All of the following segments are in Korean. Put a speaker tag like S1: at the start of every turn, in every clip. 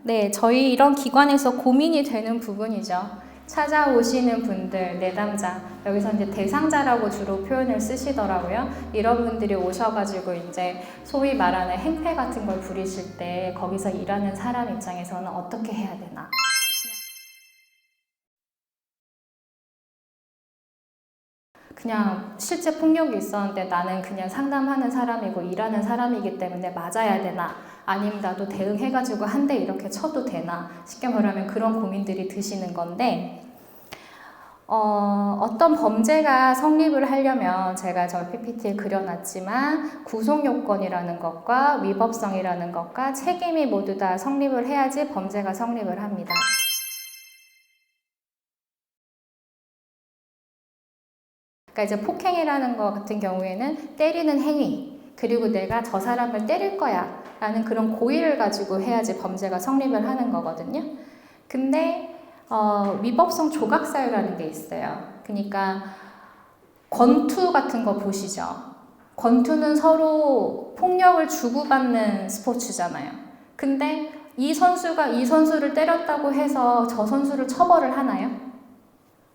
S1: 네, 저희 이런 기관에서 고민이 되는 부분이죠. 찾아오시는 분들, 내담자, 여기서 이제 대상자라고 주로 표현을 쓰시더라고요. 이런 분들이 오셔가지고 이제 소위 말하는 행패 같은 걸 부리실 때 거기서 일하는 사람 입장에서는 어떻게 해야 되나. 그냥 실제 폭력이 있었는데 나는 그냥 상담하는 사람이고 일하는 사람이기 때문에 맞아야 되나, 아니면 나도 대응해가지고 한 대 이렇게 쳐도 되나, 쉽게 말하면 그런 고민들이 드시는 건데, 어떤 범죄가 성립을 하려면 제가 저 PPT에 그려놨지만 구속요건이라는 것과 위법성이라는 것과 책임이 모두 다 성립을 해야지 범죄가 성립을 합니다. 그러니까 이제 폭행이라는 것 같은 경우에는 때리는 행위, 그리고 내가 저 사람을 때릴 거야 라는 그런 고의를 가지고 해야지 범죄가 성립을 하는 거거든요. 근데 위법성 조각사유라는 게 있어요. 그러니까 권투 같은 거 보시죠. 권투는 서로 폭력을 주고받는 스포츠잖아요. 근데 이 선수가 이 선수를 때렸다고 해서 저 선수를 처벌을 하나요?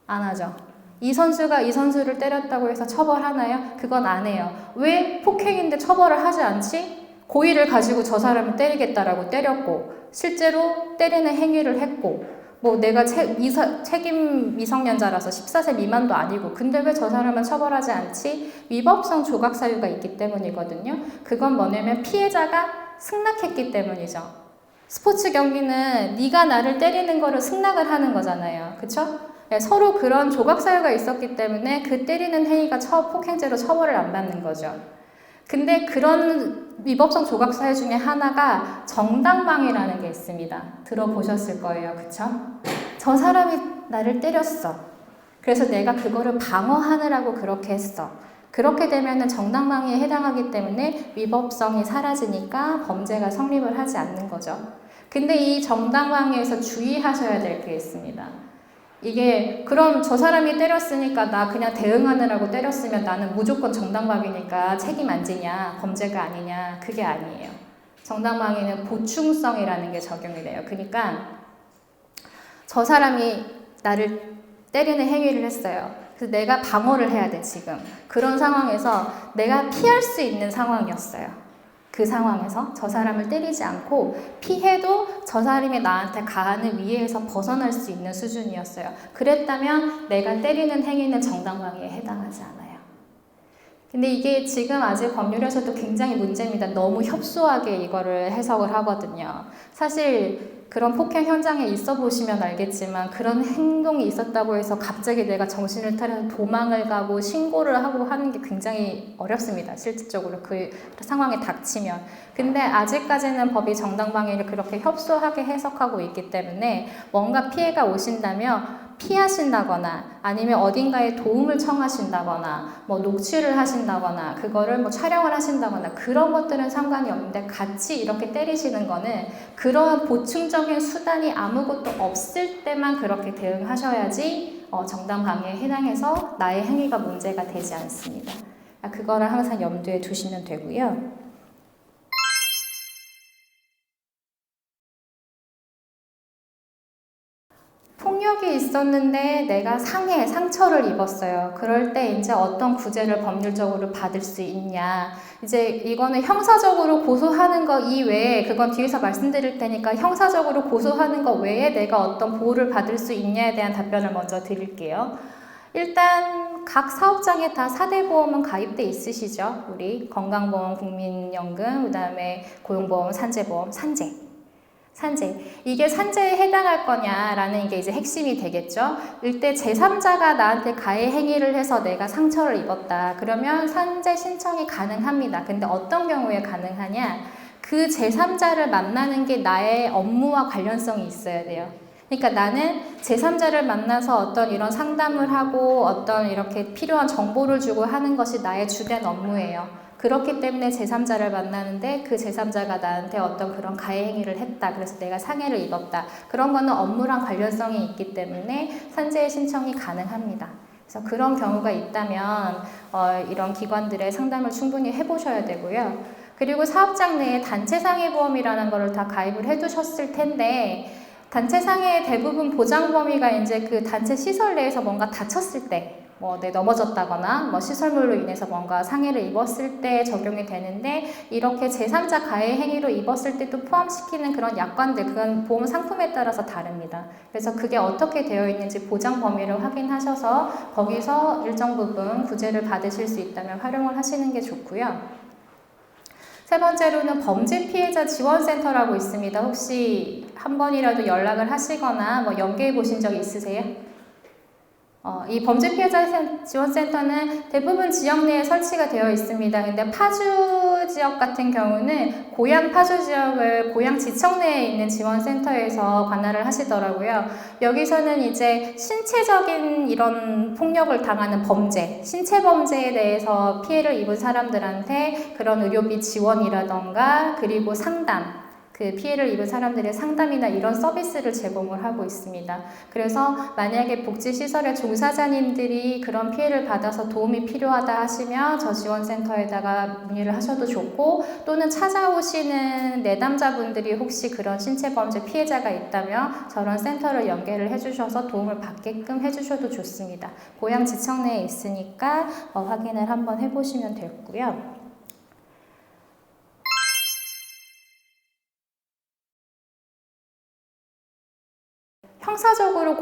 S1: 안 하죠. 이 선수가 이 선수를 때렸다고 해서 처벌하나요? 그건 안 해요. 왜 폭행인데 처벌을 하지 않지? 고의를 가지고 저 사람을 때리겠다라고 때렸고, 실제로 때리는 행위를 했고, 뭐 내가 책임 미성년자라서 14세 미만도 아니고, 근데 왜 저 사람은 처벌하지 않지? 위법성 조각 사유가 있기 때문이거든요. 그건 뭐냐면 피해자가 승낙했기 때문이죠. 스포츠 경기는 네가 나를 때리는 거를 승낙을 하는 거잖아요. 그쵸? 서로 그런 조각 사유가 있었기 때문에 그 때리는 행위가 폭행죄로 처벌을 안 받는 거죠. 근데 그런 위법성 조각 사유 중에 하나가 정당방위라는 게 있습니다. 들어보셨을 거예요. 그쵸? 저 사람이 나를 때렸어. 그래서 내가 그거를 방어하느라고 그렇게 했어. 그렇게 되면 정당방위에 해당하기 때문에 위법성이 사라지니까 범죄가 성립을 하지 않는 거죠. 근데 이 정당방위에서 주의하셔야 될 게 있습니다. 이게 그럼 저 사람이 때렸으니까 나 그냥 대응하느라고 때렸으면 나는 무조건 정당방위니까 책임 안 지냐, 범죄가 아니냐, 그게 아니에요. 정당방위는 보충성이라는 게 적용이 돼요. 그러니까 저 사람이 나를 때리는 행위를 했어요. 그래서 내가 방어를 해야 돼, 지금. 그런 상황에서 내가 피할 수 있는 상황이었어요. 그 상황에서 저 사람을 때리지 않고 피해도 저 사람이 나한테 가하는 위해에서 벗어날 수 있는 수준이었어요. 그랬다면 내가 때리는 행위는 정당방위에 해당하지 않아요. 근데 이게 지금 아직 법률에서도 굉장히 문제입니다. 너무 협소하게 이거를 해석을 하거든요. 사실 그런 폭행 현장에 있어 보시면 알겠지만 그런 행동이 있었다고 해서 갑자기 내가 정신을 차려서 도망을 가고 신고를 하고 하는 게 굉장히 어렵습니다. 실질적으로 그 상황에 닥치면. 근데 아직까지는 법이 정당방위를 그렇게 협소하게 해석하고 있기 때문에 뭔가 피해가 오신다면 피하신다거나 아니면 어딘가에 도움을 청하신다거나 뭐 녹취를 하신다거나 그거를 뭐 촬영을 하신다거나 그런 것들은 상관이 없는데 같이 이렇게 때리시는 거는 그러한 보충적인 수단이 아무것도 없을 때만 그렇게 대응하셔야지 정당방위에 해당해서 나의 행위가 문제가 되지 않습니다. 그거를 항상 염두에 두시면 되고요. 폭력이 있었는데 내가 상처를 입었어요. 그럴 때 이제 어떤 구제를 법률적으로 받을 수 있냐. 이제 이거는 형사적으로 고소하는 거 이외에, 그건 뒤에서 말씀드릴 테니까 형사적으로 고소하는 거 외에 내가 어떤 보호를 받을 수 있냐에 대한 답변을 먼저 드릴게요. 일단 각 사업장에 다 4대 보험은 가입돼 있으시죠? 우리 건강보험, 국민연금, 그 다음에 고용보험, 산재보험, 산재. 이게 산재에 해당할 거냐라는 게 이제 핵심이 되겠죠. 일대 제3자가 나한테 가해 행위를 해서 내가 상처를 입었다. 그러면 산재 신청이 가능합니다. 근데 어떤 경우에 가능하냐? 그 제3자를 만나는 게 나의 업무와 관련성이 있어야 돼요. 그러니까 나는 제3자를 만나서 어떤 이런 상담을 하고 어떤 이렇게 필요한 정보를 주고 하는 것이 나의 주된 업무예요. 그렇기 때문에 제3자를 만나는데 그 제3자가 나한테 어떤 그런 가해 행위를 했다. 그래서 내가 상해를 입었다. 그런 거는 업무랑 관련성이 있기 때문에 산재 신청이 가능합니다. 그래서 그런 경우가 있다면 이런 기관들의 상담을 충분히 해보셔야 되고요. 그리고 사업장 내에 단체 상해보험이라는 거를 다 가입을 해두셨을 텐데, 단체 상해의 대부분 보장 범위가 이제 그 단체 시설 내에서 뭔가 다쳤을 때, 넘어졌다거나 시설물로 인해서 뭔가 상해를 입었을 때 적용이 되는데, 이렇게 제3자 가해 행위로 입었을 때도 포함시키는 그런 약관들, 그건 보험 상품에 따라서 다릅니다. 그래서 그게 어떻게 되어 있는지 보장 범위를 확인하셔서 거기서 일정 부분 구제를 받으실 수 있다면 활용을 하시는 게 좋고요. 세 번째로는 범죄 피해자 지원센터라고 있습니다. 혹시 한 번이라도 연락을 하시거나 연계해 보신 적 있으세요? 이 범죄 피해자 지원센터는 대부분 지역 내에 설치가 되어 있습니다. 근데 파주 지역 같은 경우는 고양 파주 지역을 고양지청 내에 있는 지원센터에서 관할을 하시더라고요. 여기서는 이제 신체적인 이런 폭력을 당하는 범죄, 신체 범죄에 대해서 피해를 입은 사람들한테 그런 의료비 지원이라던가 그리고 상담, 그 피해를 입은 사람들의 상담이나 이런 서비스를 제공을 하고 있습니다. 그래서 만약에 복지시설의 종사자님들이 그런 피해를 받아서 도움이 필요하다 하시면 저 지원센터에다가 문의를 하셔도 좋고, 또는 찾아오시는 내담자분들이 혹시 그런 신체범죄 피해자가 있다면 저런 센터를 연계를 해주셔서 도움을 받게끔 해주셔도 좋습니다. 고양지청 내에 있으니까 확인을 한번 해보시면 되고요. 형사적으로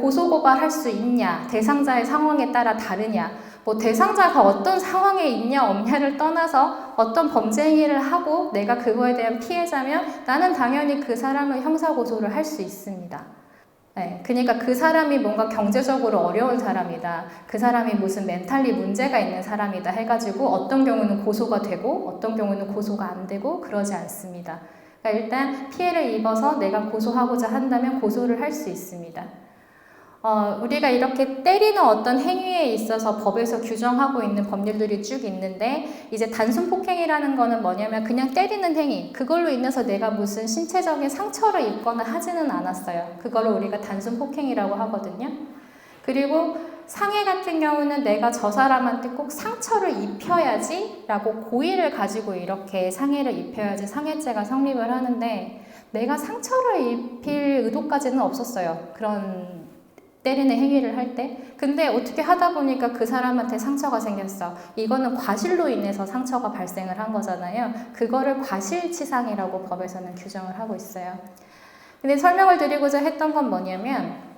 S1: 고소고발할 수 있냐, 대상자의 상황에 따라 다르냐, 대상자가 어떤 상황에 있냐 없냐를 떠나서 어떤 범죄 행위를 하고 내가 그거에 대한 피해자면 나는 당연히 그 사람을 형사고소를 할 수 있습니다. 네, 그러니까 그 사람이 뭔가 경제적으로 어려운 사람이다, 그 사람이 무슨 멘탈리 문제가 있는 사람이다 해가지고 어떤 경우는 고소가 되고 어떤 경우는 고소가 안 되고 그러지 않습니다. 그러니까 일단 피해를 입어서 내가 고소하고자 한다면 고소를 할 수 있습니다. 우리가 이렇게 때리는 어떤 행위에 있어서 법에서 규정하고 있는 법률들이 쭉 있는데, 이제 단순 폭행이라는 거는 뭐냐면 그냥 때리는 행위, 그걸로 인해서 내가 무슨 신체적인 상처를 입거나 하지는 않았어요. 그거를 우리가 단순 폭행이라고 하거든요. 그리고 상해 같은 경우는 내가 저 사람한테 꼭 상처를 입혀야지 라고 고의를 가지고 이렇게 상해를 입혀야지 상해죄가 성립을 하는데, 내가 상처를 입힐 의도까지는 없었어요. 그런 때리는 행위를 할 때. 근데 어떻게 하다 보니까 그 사람한테 상처가 생겼어. 이거는 과실로 인해서 상처가 발생을 한 거잖아요. 그거를 과실치상이라고 법에서는 규정을 하고 있어요. 근데 설명을 드리고자 했던 건 뭐냐면,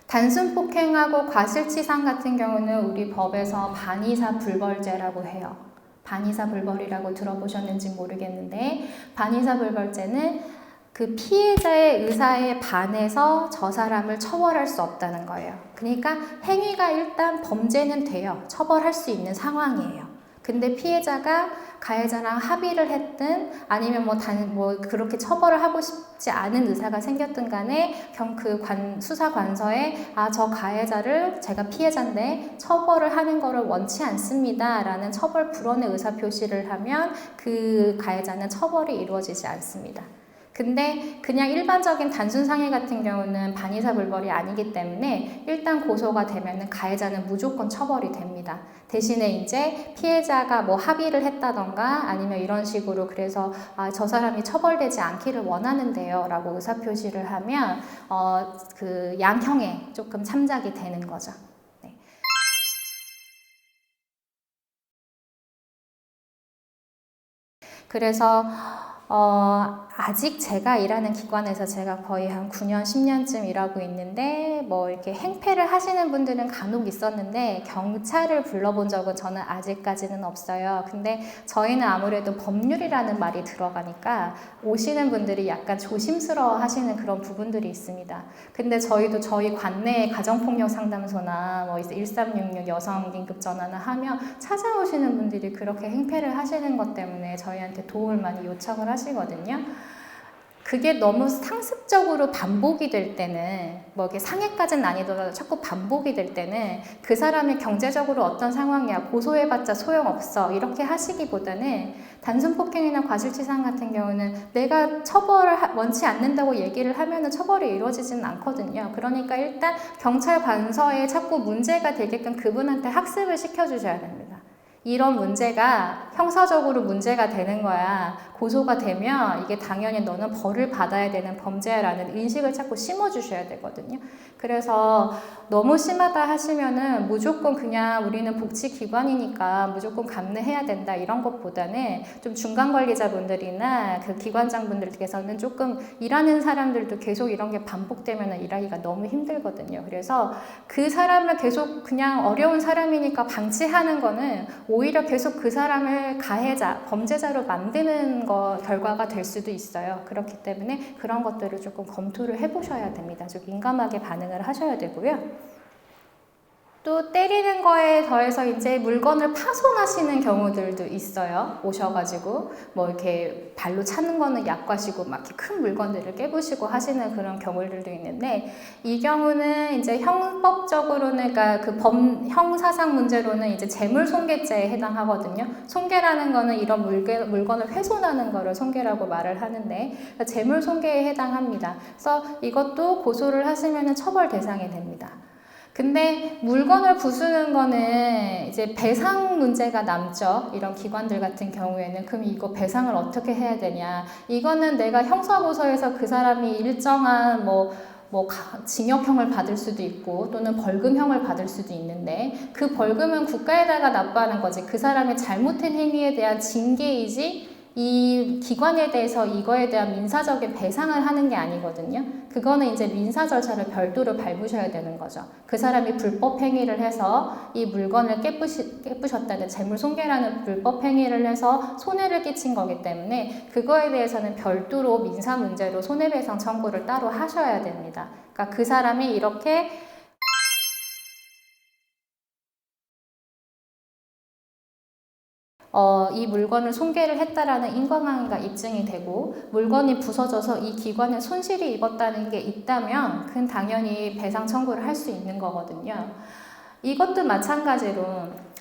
S1: 단순 폭행하고 과실치상 같은 경우는 우리 법에서 반의사 불벌죄라고 해요. 반의사 불벌이라고 들어보셨는지 모르겠는데, 반의사 불벌죄는 그 피해자의 의사에 반해서 저 사람을 처벌할 수 없다는 거예요. 그러니까 행위가 일단 범죄는 돼요. 처벌할 수 있는 상황이에요. 근데 피해자가 가해자랑 합의를 했든 아니면 그렇게 처벌을 하고 싶지 않은 의사가 생겼든 간에 수사관서에 저 가해자를 제가 피해자인데 처벌을 하는 거를 원치 않습니다 라는 처벌 불원의 의사표시를 하면 그 가해자는 처벌이 이루어지지 않습니다. 근데 그냥 일반적인 단순 상해 같은 경우는 반의사 불벌이 아니기 때문에 일단 고소가 되면은 가해자는 무조건 처벌이 됩니다. 대신에 이제 피해자가 합의를 했다던가 아니면 이런 식으로 그래서 저 사람이 처벌되지 않기를 원하는데요 라고 의사표시를 하면 그 양형에 조금 참작이 되는 거죠. 네. 그래서 아직 제가 일하는 기관에서 제가 거의 한 9년, 10년쯤 일하고 있는데 이렇게 행패를 하시는 분들은 간혹 있었는데 경찰을 불러본 적은 저는 아직까지는 없어요. 근데 저희는 아무래도 법률이라는 말이 들어가니까 오시는 분들이 약간 조심스러워 하시는 그런 부분들이 있습니다. 근데 저희도 저희 관내 가정폭력 상담소나 1366 여성 긴급 전화나 하면 찾아오시는 분들이 그렇게 행패를 하시는 것 때문에 저희한테 도움을 많이 요청을 하시거든요. 그게 너무 상습적으로 반복이 될 때는 이게 상해까지는 아니더라도 자꾸 반복이 될 때는 그 사람이 경제적으로 어떤 상황이야, 고소해봤자 소용없어 이렇게 하시기보다는 단순 폭행이나 과실치상 같은 경우는 내가 처벌을 원치 않는다고 얘기를 하면은 처벌이 이루어지지는 않거든요. 그러니까 일단 경찰 관서에 자꾸 문제가 되게끔 그분한테 학습을 시켜주셔야 됩니다. 이런 문제가 형사적으로 문제가 되는 거야. 고소가 되면 이게 당연히 너는 벌을 받아야 되는 범죄라는 인식을 자꾸 심어주셔야 되거든요. 그래서 너무 심하다 하시면은 무조건 그냥 우리는 복지기관이니까 무조건 감내해야 된다 이런 것보다는 좀 중간관리자분들이나 그 기관장분들께서는 조금 일하는 사람들도 계속 이런 게 반복되면 일하기가 너무 힘들거든요. 그래서 그 사람을 계속 그냥 어려운 사람이니까 방치하는 거는 오히려 계속 그 사람을 가해자, 범죄자로 만드는 결과가 될 수도 있어요. 그렇기 때문에 그런 것들을 조금 검토를 해보셔야 됩니다. 좀 민감하게 반응을 하셔야 되고요. 또 때리는 거에 더해서 이제 물건을 파손하시는 경우들도 있어요. 오셔가지고 뭐 이렇게 발로 차는 거는 약과시고 막 이렇게 큰 물건들을 깨부시고 하시는 그런 경우들도 있는데, 이 경우는 이제 형법적으로는 그러니까 그 형사상 문제로는 이제 재물손괴죄에 해당하거든요. 손괴라는 거는 이런 물건을 훼손하는 거를 손괴라고 말을 하는데, 그러니까 재물손괴에 해당합니다. 그래서 이것도 고소를 하시면 처벌 대상이 됩니다. 근데 물건을 부수는 거는 이제 배상 문제가 남죠. 이런 기관들 같은 경우에는. 그럼 이거 배상을 어떻게 해야 되냐. 이거는 내가 형사고소에서 그 사람이 일정한 징역형을 받을 수도 있고 또는 벌금형을 받을 수도 있는데, 그 벌금은 국가에다가 납부하는 거지 그 사람의 잘못한 행위에 대한 징계이지 이 기관에 대해서 이거에 대한 민사적인 배상을 하는 게 아니거든요. 그거는 이제 민사 절차를 별도로 밟으셔야 되는 거죠. 그 사람이 불법 행위를 해서 이 물건을 깨부셨다는 재물손괴라는 불법 행위를 해서 손해를 끼친 거기 때문에 그거에 대해서는 별도로 민사 문제로 손해배상 청구를 따로 하셔야 됩니다. 그러니까 그 사람이 이렇게 이 물건을 손괴를 했다라는 인과관계가 입증이 되고 물건이 부서져서 이 기관에 손실이 입었다는 게 있다면 그건 당연히 배상 청구를 할 수 있는 거거든요. 이것도 마찬가지로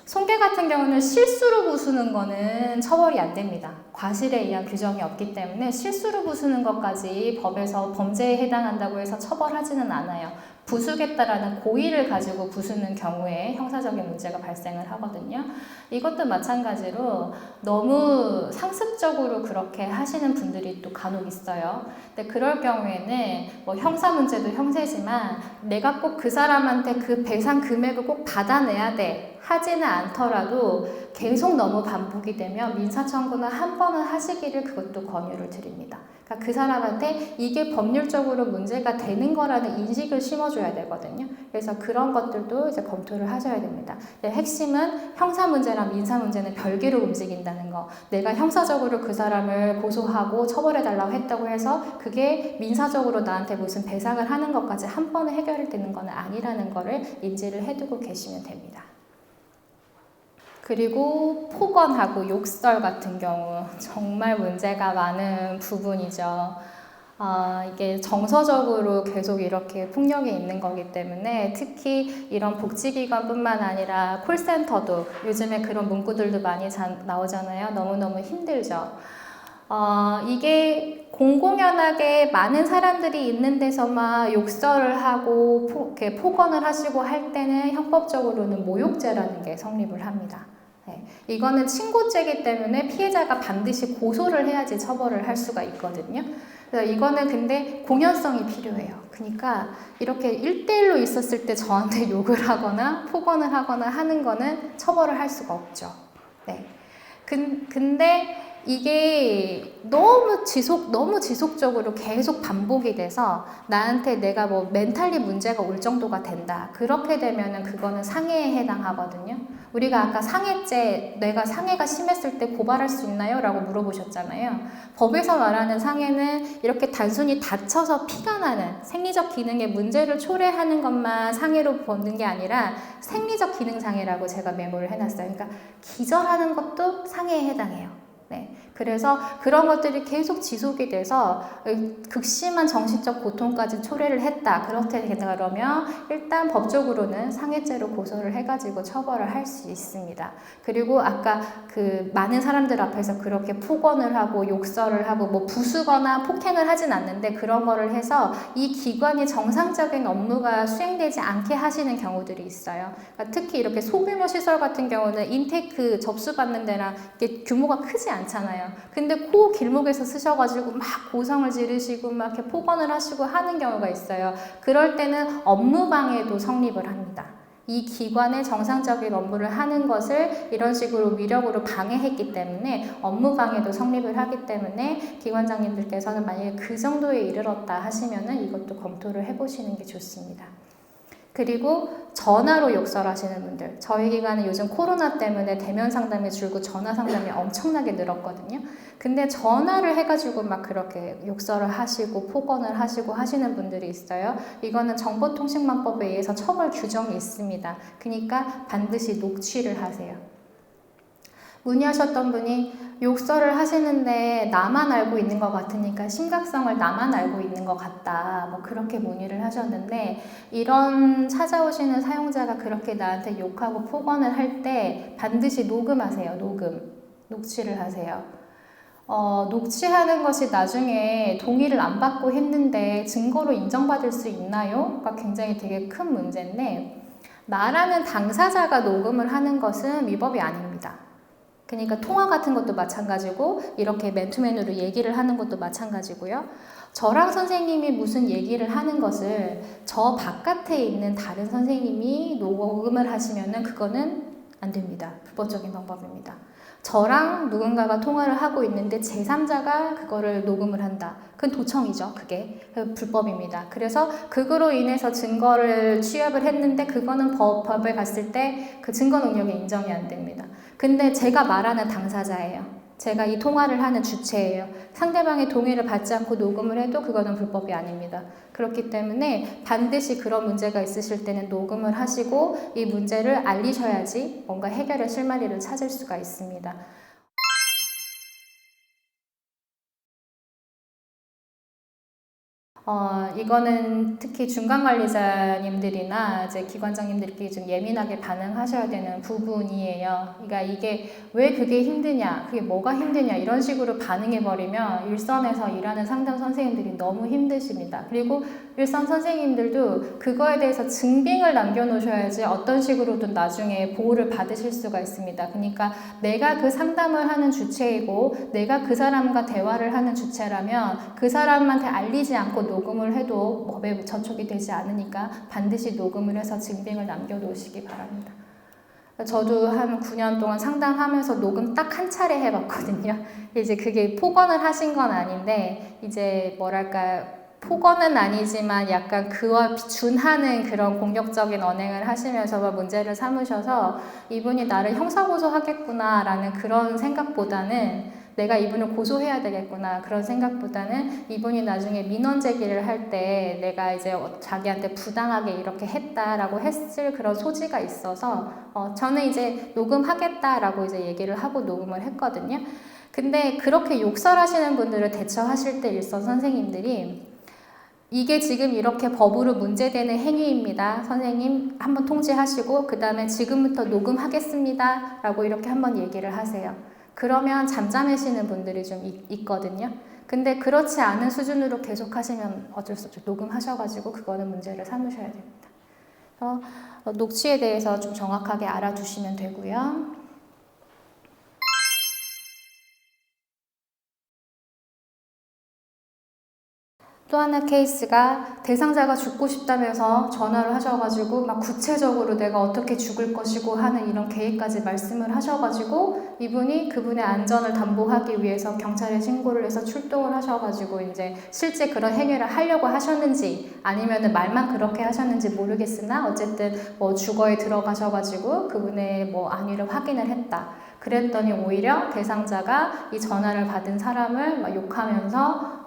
S1: 손괴 같은 경우는 실수로 부수는 거는 처벌이 안 됩니다. 과실에 의한 규정이 없기 때문에 실수로 부수는 것까지 법에서 범죄에 해당한다고 해서 처벌하지는 않아요. 부수겠다라는 고의를 가지고 부수는 경우에 형사적인 문제가 발생을 하거든요. 이것도 마찬가지로 너무 상습적으로 그렇게 하시는 분들이 또 간혹 있어요. 근데 그럴 경우에는 뭐 형사 문제도 형세지만 내가 꼭 그 사람한테 그 배상 금액을 꼭 받아내야 돼 하지는 않더라도 계속 너무 반복이 되면 민사청구는 한 번은 하시기를 그것도 권유를 드립니다. 그러니까 그 사람한테 이게 법률적으로 문제가 되는 거라는 인식을 심어줘야 되거든요. 그래서 그런 것들도 이제 검토를 하셔야 됩니다. 핵심은 형사 문제랑 민사 문제는 별개로 움직인다는 거. 내가 형사적으로 그 사람을 고소하고 처벌해달라고 했다고 해서 그게 민사적으로 나한테 무슨 배상을 하는 것까지 한 번에 해결이 되는 건 아니라는 거를 인지를 해두고 계시면 됩니다. 그리고 폭언하고 욕설 같은 경우 정말 문제가 많은 부분이죠. 이게 정서적으로 계속 이렇게 폭력이 있는 거기 때문에 특히 이런 복지기관뿐만 아니라 콜센터도 요즘에 그런 문구들도 많이 나오잖아요. 너무너무 힘들죠. 이게 공공연하게 많은 사람들이 있는 데서만 욕설을 하고 폭언을 하시고 할 때는 형법적으로는 모욕죄라는 게 성립을 합니다. 네. 이거는 친고죄이기 때문에 피해자가 반드시 고소를 해야지 처벌을 할 수가 있거든요. 그래서 이거는 근데 공연성이 필요해요. 그러니까 이렇게 1대1로 있었을 때 저한테 욕을 하거나 폭언을 하거나 하는 거는 처벌을 할 수가 없죠. 네. 근데 이게 너무 지속적으로 계속 반복이 돼서 나한테 내가 뭐 멘탈리 문제가 올 정도가 된다. 그렇게 되면은 그거는 상해에 해당하거든요. 우리가 아까 상해죄, 내가 상해가 심했을 때 고발할 수 있나요? 라고 물어보셨잖아요. 법에서 말하는 상해는 이렇게 단순히 다쳐서 피가 나는 생리적 기능에 문제를 초래하는 것만 상해로 보는 게 아니라 생리적 기능 상해라고 제가 메모를 해놨어요. 그러니까 기절하는 것도 상해에 해당해요. 네. 그래서 그런 것들이 계속 지속이 돼서 극심한 정신적 고통까지 초래를 했다. 그러면 일단 법적으로는 상해죄로 고소를 해가지고 처벌을 할 수 있습니다. 그리고 아까 그 많은 사람들 앞에서 그렇게 폭언을 하고 욕설을 하고 뭐 부수거나 폭행을 하진 않는데 그런 거를 해서 이 기관이 정상적인 업무가 수행되지 않게 하시는 경우들이 있어요. 그러니까 특히 이렇게 소규모 시설 같은 경우는 인테이크 접수받는 데랑 이게 규모가 크지 않잖아요. 근데 그 길목에서 쓰셔가지고 막 고성을 지르시고 막 이렇게 폭언을 하시고 하는 경우가 있어요. 그럴 때는 업무방해도 성립을 합니다. 이 기관의 정상적인 업무를 하는 것을 이런 식으로 위력으로 방해했기 때문에 업무방해도 성립을 하기 때문에 기관장님들께서는 만약에 그 정도에 이르렀다 하시면은 이것도 검토를 해보시는 게 좋습니다. 그리고 전화로 욕설하시는 분들, 저희 기관은 요즘 코로나 때문에 대면 상담이 줄고 전화 상담이 엄청나게 늘었거든요. 근데 전화를 해가지고 막 그렇게 욕설을 하시고 폭언을 하시고 하시는 분들이 있어요. 이거는 정보통신망법에 의해서 처벌 규정이 있습니다. 그러니까 반드시 녹취를 하세요. 문의하셨던 분이 욕설을 하시는데 나만 알고 있는 것 같으니까 심각성을 나만 알고 있는 것 같다. 뭐 그렇게 문의를 하셨는데 이런 찾아오시는 사용자가 그렇게 나한테 욕하고 폭언을 할 때 반드시 녹음하세요. 녹취를 하세요. 녹취하는 것이 나중에 동의를 안 받고 했는데 증거로 인정받을 수 있나요?가 굉장히 되게 큰 문제인데 말하는 당사자가 녹음을 하는 것은 위법이 아닙니다. 그러니까 통화 같은 것도 마찬가지고 이렇게 맨투맨으로 얘기를 하는 것도 마찬가지고요. 저랑 선생님이 무슨 얘기를 하는 것을 저 바깥에 있는 다른 선생님이 녹음을 하시면은 그거는 안 됩니다. 불법적인 방법입니다. 저랑 누군가가 통화를 하고 있는데 제3자가 그거를 녹음을 한다. 그건 도청이죠. 그게 불법입니다. 그래서 그거로 인해서 증거를 취합을 했는데 그거는 법에 갔을 때 그 증거 능력이 인정이 안 됩니다. 근데 제가 말하는 당사자예요. 제가 이 통화를 하는 주체예요. 상대방의 동의를 받지 않고 녹음을 해도 그거는 불법이 아닙니다. 그렇기 때문에 반드시 그런 문제가 있으실 때는 녹음을 하시고 이 문제를 알리셔야지 뭔가 해결의 실마리를 찾을 수가 있습니다. 이거는 특히 중간관리자님들이나 이제 기관장님들끼리 좀 예민하게 반응하셔야 되는 부분이에요. 그러니까 이게 왜 그게 힘드냐, 그게 뭐가 힘드냐 이런 식으로 반응해버리면 일선에서 일하는 상담 선생님들이 너무 힘드십니다. 그리고 일선 선생님들도 그거에 대해서 증빙을 남겨놓으셔야지 어떤 식으로든 나중에 보호를 받으실 수가 있습니다. 그러니까 내가 그 상담을 하는 주체이고 내가 그 사람과 대화를 하는 주체라면 그 사람한테 알리지 않고 녹음을 해도 법에 저촉이 되지 않으니까 반드시 녹음을 해서 증빙을 남겨놓으시기 바랍니다. 저도 한 9년 동안 상담하면서 녹음 딱 한 차례 해봤거든요. 이제 그게 폭언을 하신 건 아닌데 이제 뭐랄까 폭언은 아니지만 약간 그와 준하는 그런 공격적인 언행을 하시면서 문제를 삼으셔서 이분이 나를 형사고소하겠구나 라는 그런 생각보다는 내가 이분을 고소해야 되겠구나 그런 생각보다는 이분이 나중에 민원 제기를 할 때 내가 이제 자기한테 부당하게 이렇게 했다라고 했을 그런 소지가 있어서 저는 이제 녹음하겠다라고 이제 얘기를 하고 녹음을 했거든요. 근데 그렇게 욕설하시는 분들을 대처하실 때 일선 선생님들이 이게 지금 이렇게 법으로 문제되는 행위입니다. 선생님 한번 통지하시고 그 다음에 지금부터 녹음하겠습니다 라고 이렇게 한번 얘기를 하세요. 그러면 잠잠해지는 분들이 좀 있거든요. 근데 그렇지 않은 수준으로 계속 하시면 어쩔 수 없죠. 녹음하셔가지고 그거는 문제를 삼으셔야 됩니다. 그래서 녹취에 대해서 좀 정확하게 알아두시면 되고요. 또 하나 케이스가 대상자가 죽고 싶다면서 전화를 하셔가지고 막 구체적으로 내가 어떻게 죽을 것이고 하는 이런 계획까지 말씀을 하셔가지고 이분이 그분의 안전을 담보하기 위해서 경찰에 신고를 해서 출동을 하셔가지고 이제 실제 그런 행위를 하려고 하셨는지 아니면은 말만 그렇게 하셨는지 모르겠으나 어쨌든 뭐 주거에 들어가셔가지고 그분의 뭐 안위를 확인을 했다. 그랬더니 오히려 대상자가 이 전화를 받은 사람을 막 욕하면서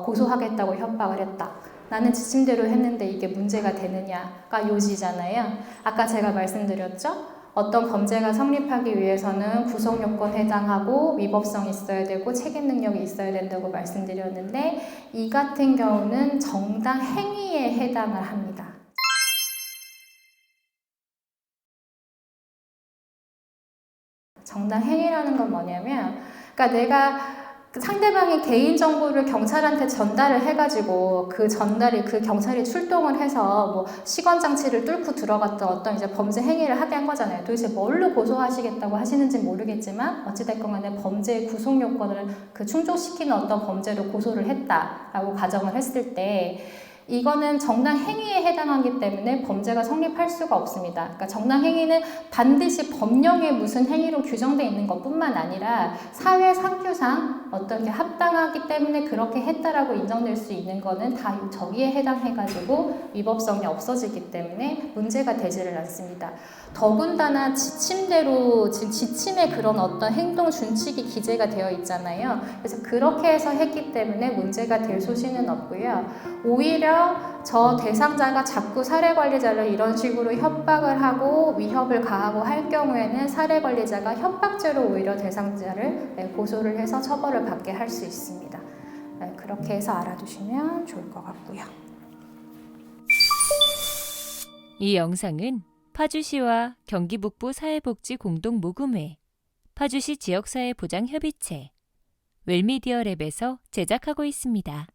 S1: 고소하겠다고 협박을 했다. 나는 지침대로 했는데 이게 문제가 되느냐가 요지잖아요. 아까 제가 말씀드렸죠? 어떤 범죄가 성립하기 위해서는 구성요건 해당하고 위법성 있어야 되고 책임 능력이 있어야 된다고 말씀드렸는데 이 같은 경우는 정당 행위에 해당을 합니다. 정당 행위라는 건 뭐냐면 그러니까 내가 상대방의 개인정보를 경찰한테 전달을 해가지고 그 전달이 그 경찰이 출동을 해서 뭐 시건장치를 뚫고 들어갔던 어떤 이제 범죄 행위를 하게 한 거잖아요. 도대체 뭘로 고소하시겠다고 하시는지 모르겠지만 어찌됐건 간에 범죄의 구속 요건을 충족시키는 어떤 범죄로 고소를 했다라고 가정을 했을 때 이거는 정당 행위에 해당하기 때문에 범죄가 성립할 수가 없습니다. 그러니까 정당 행위는 반드시 법령에 무슨 행위로 규정되어 있는 것뿐만 아니라 사회 상규상 어떤 게 합당하기 때문에 그렇게 했다라고 인정될 수 있는 거는 다 저기에 해당해가지고 위법성이 없어지기 때문에 문제가 되지를 않습니다. 더군다나 지침대로 지금 지침에 그런 어떤 행동 준칙이 기재가 되어 있잖아요. 그래서 그렇게 해서 했기 때문에 문제가 될 소지는 없고요. 오히려 저 대상자가 자꾸 사례관리자를 이런 식으로 협박을 하고 위협을 가하고 할 경우에는 사례관리자가 협박죄로 오히려 대상자를 고소를 해서 처벌을 받게 할 수 있습니다. 그렇게 해서 알아두시면 좋을 것 같고요.
S2: 이 영상은 파주시와 경기북부 사회복지공동모금회, 파주시 지역사회보장협의체, 웰미디어랩에서 제작하고 있습니다.